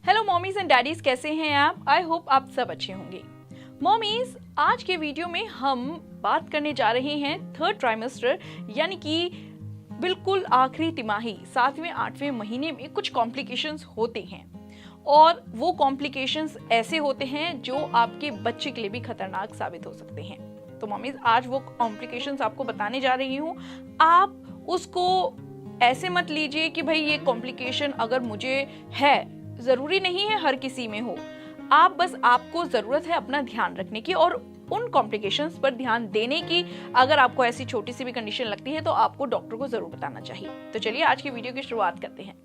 Hello mommies and daddies, कैसे हैं आप? आई होप आप सब अच्छे होंगे। मॉमीज, आज के वीडियो में हम बात करने जा रहे हैं थर्ड ट्राइमेस्टर यानी कि बिल्कुल आखिरी तिमाही 7वें 8वें महीने में कुछ कॉम्प्लिकेशंस होते हैं और वो कॉम्प्लिकेशंस ऐसे होते हैं जो आपके बच्चे के लिए भी खतरनाक साबित हो सकते हैं। तो मॉमीज, आज वो कॉम्प्लिकेशंस आपको बताने जा रही हूँ। आप उसको ऐसे मत लीजिए कि भाई ये कॉम्प्लिकेशन अगर मुझे है, जरूरी नहीं है हर किसी में हो। आपको जरूरत है अपना ध्यान रखने की और उन कॉम्प्लिकेशंस पर ध्यान देने की। अगर आपको ऐसी छोटी सी भी कंडीशन लगती है तो आपको डॉक्टर को जरूर बताना चाहिए। तो चलिए आज की वीडियो की शुरुआत करते हैं।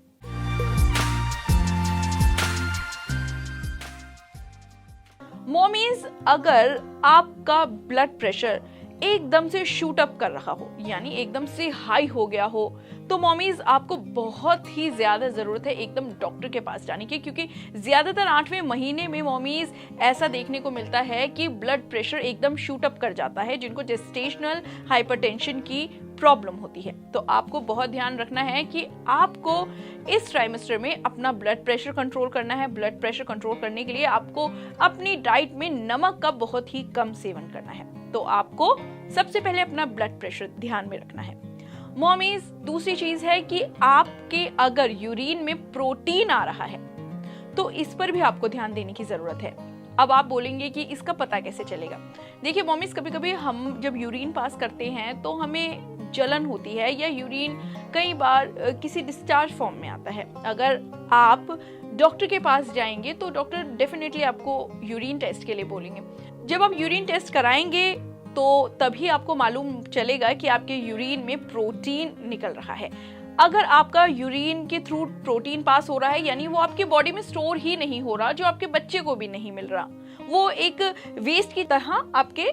मॉमीज, अगर आपका ब्लड प्रेशर एकदम से शूट अप कर रहा हो यानी एकदम से हाई हो गया हो तो मॉमीज आपको बहुत ही ज्यादा जरूरत है एकदम डॉक्टर के पास जाने की, क्योंकि ज्यादातर 8वें महीने में मॉमीज ऐसा देखने को मिलता है कि ब्लड प्रेशर एकदम शूट अप कर जाता है, जिनको जेस्टेशनल हाइपरटेंशन की प्रॉब्लम होती है। तो आपको बहुत ध्यान रखना है कि आपको इस ट्राइमेस्टर में अपना ब्लड प्रेशर कंट्रोल करना है। ब्लड प्रेशर कंट्रोल करने के लिए आपको अपनी डाइट में नमक का बहुत ही कम सेवन करना है। तो आपको सबसे पहले अपना ब्लड प्रेशर ध्यान में रखना है। मॉमीज, दूसरी चीज है कि आपके अगर यूरिन में प्रोटीन आ रहा है तो इस पर भी आपको ध्यान देने की जरूरत है। अब आप बोलेंगे कि इसका पता कैसे चलेगा? देखिए मॉमीज, कभी कभी हम जब यूरिन पास करते हैं तो हमें जलन होती है या यूरिन कई बार किसी डिस्चार्ज फॉर्म में आता है। अगर आप डॉक्टर के पास जाएंगे तो डॉक्टर डेफिनेटली आपको यूरिन टेस्ट के लिए बोलेंगे। जब आप यूरिन टेस्ट कराएंगे तो तभी आपको मालूम चलेगा कि आपके यूरिन में प्रोटीन निकल रहा है। अगर आपका यूरिन के थ्रू प्रोटीन पास हो रहा है यानी वो आपके बॉडी में स्टोर ही नहीं हो रहा, जो आपके बच्चे को भी नहीं मिल रहा, वो एक वेस्ट की तरह आपके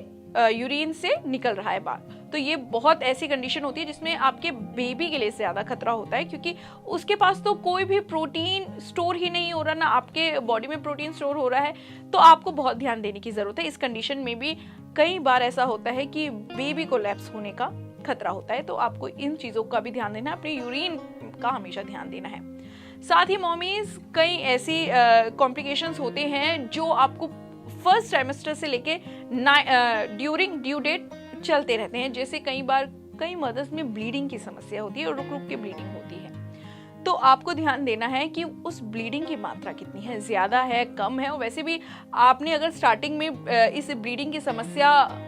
यूरिन से निकल रहा है बाहर, तो ये बहुत ऐसी कंडीशन होती है जिसमें आपके बेबी के लिए ज्यादा खतरा होता है, क्योंकि उसके पास तो कोई भी प्रोटीन स्टोर ही नहीं हो रहा, ना आपके बॉडी में प्रोटीन स्टोर हो रहा है। तो आपको बहुत ध्यान देने की जरूरत है। इस कंडीशन में भी कई बार ऐसा होता है कि बेबी को लैप्स होने का खतरा होता है, तो आपको इन चीजों का भी ध्यान देना है। अपने यूरिन का हमेशा ध्यान देना है। साथ ही मॉमीज, कई ऐसी कॉम्प्लिकेशंस होते हैं जो आपको फर्स्ट ट्राइमेस्टर से लेके ड्यूरिंग ड्यू डेट चलते रहते हैं। जैसे कई बार कई मदर्स में ब्लीडिंग की समस्या होती है और रुक रुक के ब्लीडिंग होती है, तो आपको ध्यान देना है कि उस ब्लीडिंग की मात्रा कितनी है, ज्यादा है, कम है। और वैसे भी आपने अगर स्टार्टिंग में इस ब्लीडिंग की समस्या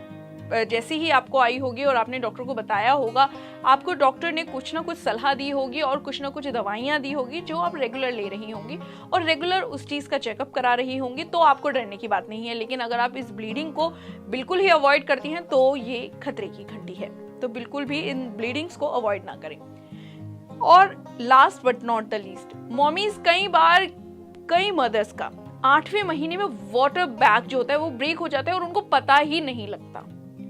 जैसे ही आपको आई होगी और आपने डॉक्टर को बताया होगा, आपको डॉक्टर ने कुछ ना कुछ सलाह दी होगी और कुछ ना कुछ दवाइयाँ दी होगी जो आप रेगुलर ले रही होंगी और रेगुलर उस चीज़ का चेकअप करा रही होंगी, तो आपको डरने की बात नहीं है। लेकिन अगर आप इस ब्लीडिंग को बिल्कुल ही अवॉइड करती हैं तो ये खतरे की घंटी है, तो बिल्कुल भी इन ब्लीडिंग्स को अवॉइड ना करें। और last but not the least mommies, कई बार कई मदर्स का 8वें महीने में वाटर बैग जो होता है वो ब्रेक हो जाता है और उनको पता ही नहीं लगता।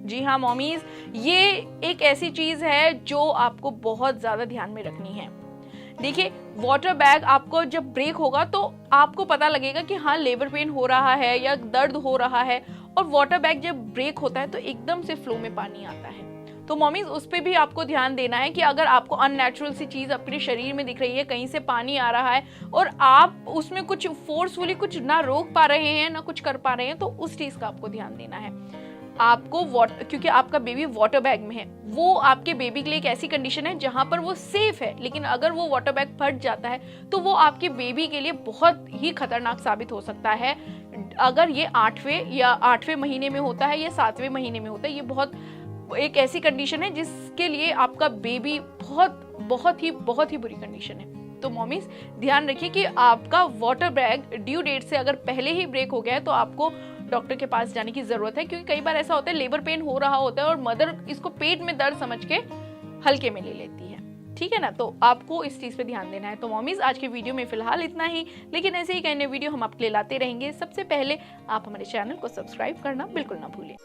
जी हाँ मॉमीज, ये एक ऐसी चीज है जो आपको बहुत ज्यादा ध्यान में रखनी है। देखिए, वाटर बैग आपको जब ब्रेक होगा तो आपको पता लगेगा कि हाँ लेबर पेन हो रहा है या दर्द हो रहा है, और वाटर बैग जब ब्रेक होता है तो एकदम से फ्लो में पानी आता है। तो मॉमीज, उस पर भी आपको ध्यान देना है कि अगर आपको अननेचुरल सी चीज अपने शरीर में दिख रही है, कहीं से पानी आ रहा है और आप उसमें कुछ फोर्सफुली कुछ ना रोक पा रहे हैं ना कुछ कर पा रहे हैं, तो उस चीज का आपको ध्यान देना है। आपको क्योंकि आपका बेबी वाटर बैग में है, वो आपके बेबी के लिए एक ऐसी कंडीशन है जहां पर वो सेफ है, लेकिन अगर वो वाटर बैग फट जाता है तो वो आपके बेबी के लिए बहुत ही खतरनाक साबित हो सकता है। अगर ये 8वें महीने में होता है या 7वें महीने में होता है, ये बहुत एक ऐसी कंडीशन है जिसके लिए आपका बेबी बहुत ही बुरी कंडीशन है। तो मॉमीज, ध्यान रखिए कि आपका वाटर बैग ड्यू डेट से अगर पहले ही ब्रेक हो गया है तो आपको डॉक्टर के पास जाने की जरूरत है, क्योंकि कई बार ऐसा होता है लेबर पेन हो रहा होता है और मदर इसको पेट में दर्द समझ के हल्के में ले लेती है। ठीक है ना? तो आपको इस चीज पे ध्यान देना है। तो मॉमीज, आज के वीडियो में फिलहाल इतना ही, लेकिन ऐसे ही कई नए वीडियो हम आपके लिए लाते रहेंगे। सबसे पहले आप हमारे चैनल को सब्सक्राइब करना बिल्कुल ना भूलें।